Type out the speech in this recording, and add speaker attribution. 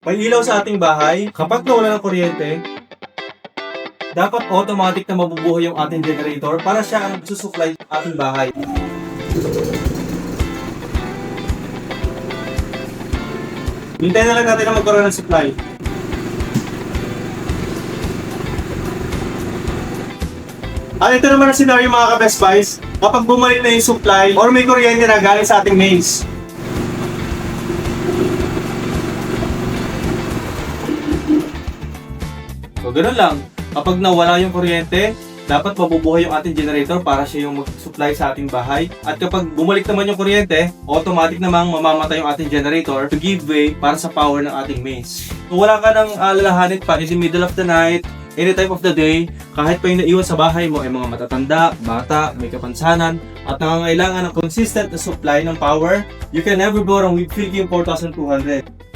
Speaker 1: May ilaw sa ating bahay, kapag nawala ng kuryente, dapat automatic na mabubuhay yung ating generator para siya ang susupply sa ating bahay. Hintayin na lang natin na magkaroon ng supply. At ito naman ang scenario mga ka-Best Buys, kapag bumalik na yung supply or may kuryente na galing sa ating mains. So ganoon lang, kapag nawala yung kuryente, dapat mabubuhay yung ating generator para siya yung mag-supply sa ating bahay. At kapag bumalik naman yung kuryente, automatic namang mamamatay yung ating generator to give way para sa power ng ating mains. Kung wala ka nang alalahanin pa in the middle of the night, any time of the day, kahit pa yung naiwan sa bahay mo ay mga matatanda, bata, may kapansanan, at nangangailangan ng consistent na supply ng power, you can never go wrong with Philgim 4200.